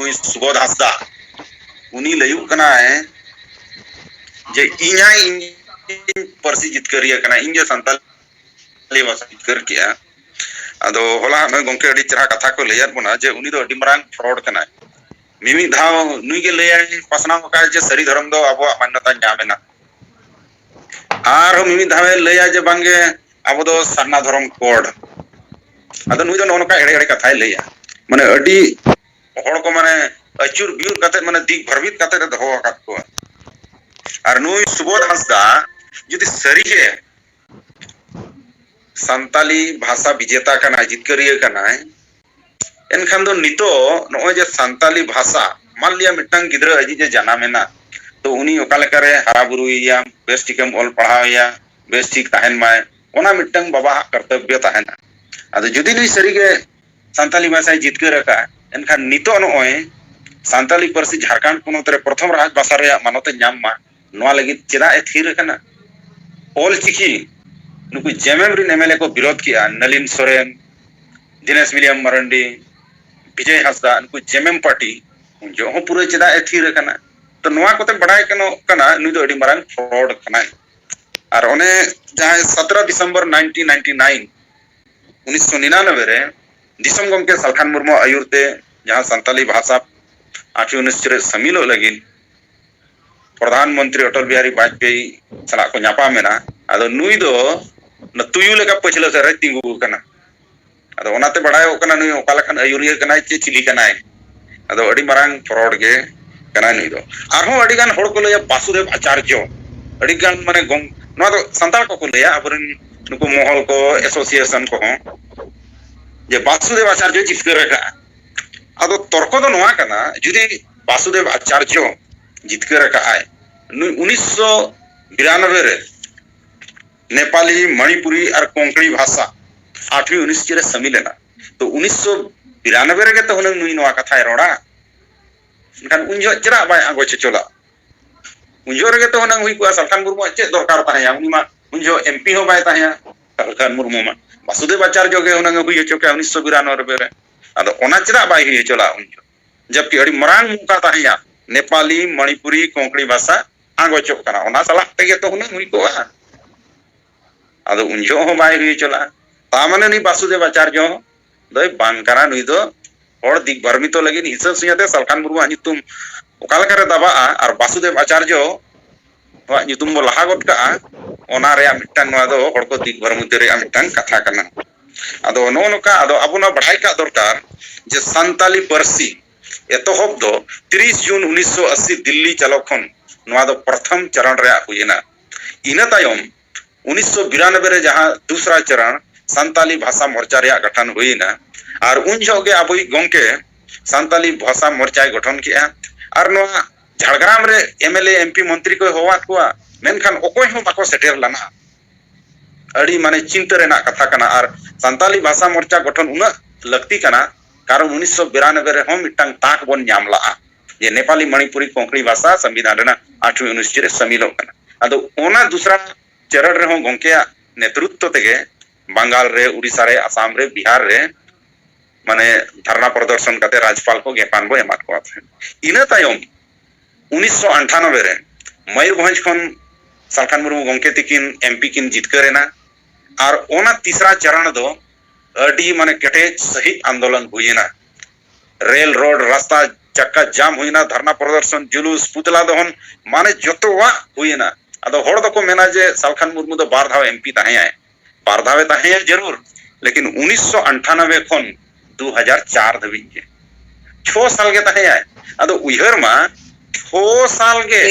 नुई सुबोध हांसदा उनी लयुग कना है जे इन्या परसी जितकरिया कना इंगे संताली भाषा जितकर किया अदो होला न गोंके अडी चरा कथा को लेयर बना जे उनी दो अडी मरांग फ्रॉड कना मिमी धाव नुई के लेय पासना का जे सरी धर्म दो अब मान्यता ᱧᱟᱢᱮᱱᱟ आर मिमी धावे लेया जे बांगे अब दो सरना धर्म कोड अदो नुई दो नोनका एड़े एड़े कथाय लेया माने अडी हड़ को माने अचुर बिउर कते माने दिग भरबित कते दहो आकात को आर नुई सुबोध हांसदा जुदी सरी के संताली भाषा विजेता कना जितकरिया कना एनखान दो नितो नोय जे संताली भाषा मान लिया मिटंग गिद्रा अजी जे जानामेना तो उनी ओका लेकारे हारा बुरुइया बेस ठिकम ऑल पढ़ावया बेस ठीक ताहेन माय ओना मिटंग बाबा कर्तव्य ताहेना आदो जुदी नुई सरी के संताली भाषा जितकर का एनखान नितो नोय संताली परसी झारखंड पोनोत रे प्रथम राज भाषा रे मानते ᱧᱟᱢ मा नोआ लगी चेदा ए थीर कना ऑल चिकी नुकु जेएमएम रिन एमएलए को विरोध किया Nalin Soren Dinesh William मरंडी Vijay Hansda नुकु JMM party जो हो पूरे चेदा ए थीर कना तो नोआ कोते बड़ाय कना नुई दो अडी मरांग फ्रॉड कना और ओने जहां 17 दिसंबर 1999 1999 रे दिसम गमके सालखान मुर्मू आयुरते जहां संताली भाषा 819 रे समिलो लगी प्रधानमंत्री अटल बिहारी वाजपेयी सला को ᱧᱟᱯᱟᱢ मेना आदो नुई दो न तुयु लेका पछले से तिंगु कना आदो ओनाते बड़ाय कना नुई ओका लखन आयुरिया कना चे चिली कना आदो अडी मरांग फ्रॉड के कना नुई दो आरहो अडी गान होड़ को लया वासुदेव आचार्य अडी गान माने गों नो दो संताल को लया अबरन नुको मोहल को एसोसिएशन को जे वासुदेव आचार्य जितकर का आदो तर्क दो नोआ कना जुदी वासुदेव आचार्य जितकर का आय 1992 रे नेपाली मणिपुरी और कोंकणी भाषा 8वीं 19 रे समिलेना तो 1992 रे तो हने नुई नोआ कथा रोड़ा इनखान उनजो चरा बाय आगो चचोला उनजो रे तो हने हुई को सालखान मुर्मू चे दरकार ताया उनी मा उनजो एमपी हो बाय ताया सालखान मुर्मू मा वासुदेव आचार्य के हने हुई चोके 1992 रे आदो ओना चरा बाय हुई चोला उनजो जबकि अडी मरांग मुका ताया नेपाली मणिपुरी कोंकणी भाषा आगो चोक कना ओना सला तेगे तो हने हुई को आदो उनजो हो बाय हुई चला तामाने नि वासुदेव आचार्य दय बांकारा नुई दो और दिग भरमित तो लगी हिसाब सुयाते सालखान मुर्मू नितुम ओका लेकारे दबा और वासुदेव आचार्य वा नितुम बो लहा गट का ओना रे मिटंग नवा दो हड़ को दिग भरमित रे मिटंग कथा कना आदो नो नोका आदो अबुना बढ़ाई का दरकार जे संताली परसी एतोहब दो 30 जून 1980 दिल्ली चलोखन नवा दो प्रथम चरण रे हुईना इना तायम 1992 रे जहां दूसरा चरण संताली भाषा मोर्चा रे गठन हुईना और उन जोगे अबई गोंके संताली भाषा मोर्चा गठन किया और नवा झाड़ग्राम रे एमएलए एमपी मंत्री को होवा कुआ मेनखान ओकोय हो बाको सेटेर लाना अड़ी माने चिंता रेना कथा कना और संताली भाषा मोर्चा गठन उना लगती कना कारण 1992 रे हम मिटंग ताक बन ᱧᱟᱢला ये नेपाली मणिपुरी कोंकणी भाषा संविधान रेना 8वीं 19 रे समिलो कना अदो ओना दूसरा चरण रे हो गोंकेया नेतृत्व तेगे बंगाल रे उड़ीसा रे आसाम रे बिहार रे माने धरना प्रदर्शन करते राज्यपाल को ज्ञापन बो एमात को इना तायम 1998 रे मयूरभंज खन सालखान मुर्मू गोंके तिकिन एमपी किन जितकरेना और ओना तीसरा चरण दो अडी माने केटेज सही आंदोलन हुईना रेल रोड रास्ता चक्का जाम हुईना धरना प्रदर्शन जुलूस पुतला दहन माने जतोवा हुईना अदो होड़ दको मेना जे सालखान मुर्मू दो बार धाव एमपी ताहे बार धावे ताहे जरूर लेकिन 1998 खन 2004 धबी के 6 साल के ताहे अदो उहर मा 6 साल के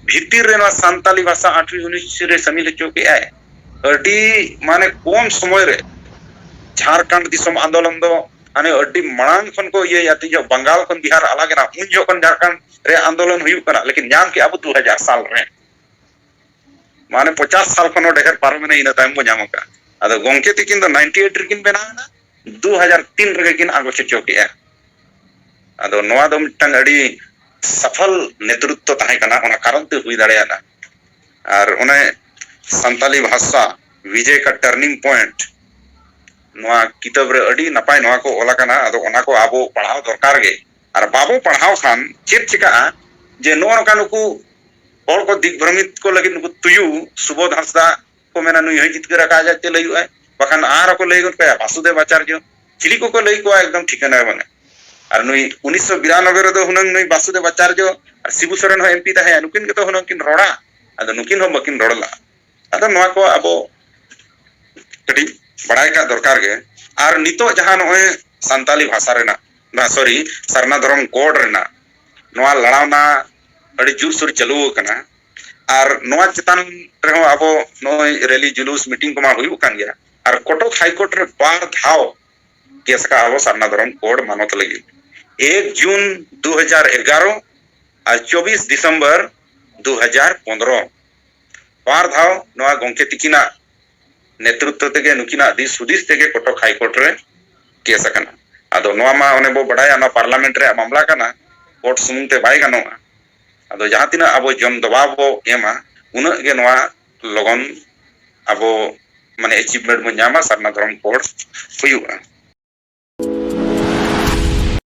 भीतर रेना संताली भाषा 8वीं 19 रे समिल चोके आए अडी माने कम समय रे झारखंड दिसम आंदोलन दो अने अड्डी मणांग खन को ये याती जो बंगाल खन बिहार अलग ना उन जो खन झारखंड रे आंदोलन हुई कना लेकिन न्याम के अब 2000 साल रे माने 50 साल खन ढेर पार में इन टाइम को न्याम का अदो गोंके तिकिन दो 98 रिकिन बेनाना 2003 रे किन आगो चचो के अदो नवा दो मिटंग अडी सफल नेतृत्व ताहे कना ओना कारण ते हुई दाड़ेयाना और ओने संताली भाषा विजय का टर्निंग पॉइंट नवा किताब रे अडी नपाय नवा को ओला कना अदो ओना को आबो पढ़ाव दरकार गे और बाबो पढ़ाव खान चेक चिका जे नोका नुकु और को दिग्भ्रमित को लगे नुकु तुयु सुबोध हांसदा को मेना नुई है जितकर का जाते लयु है बखान आर को लय गन पे वासुदेव आचार्य चिली को लय को एकदम ठिकाना बने और नुई 1992 रे दो हुनंग नुई वासुदेव आचार्य और शिबू सोरेन हो एमपी ताहे नुकिन के तो हुनंग किन रोड़ा अद नुकिन हो बकिन रोड़ला अद नोआ को अबो कटी बड़ाई का दरकार गे और नितो जहां नोए संताली भाषा रेना सॉरी सरना धर्म कोड रेना नोआ लड़ावना अड़ी जुर सुर चलू कना और नोआ चितान रहो अबो नोए रैली जुलूस मीटिंग को मा हुई कान गया और कोटक हाईकोर्ट रे बार धाव केस का अबो सरना धर्म कोड मानत लगी 1 जून 2011 और 24 दिसंबर 2015 बार धाव नोआ गोंके तिकिना नेतृत्व तेगे नुकिना दिस सुदिस तेगे कोटक हाईकोर्ट रे केस कना अदो नोआ मा ओने बो बड़ाया ना पार्लियामेंट रे मामला कना कोर्ट सुमुंग ते बाय गानोआ अदो जहां तिना अबो जम दबाव बो एमा उना गे नोआ लगन अबो माने अचीवमेंट बो न्यामा सरना धर्म कोड हुयुआ।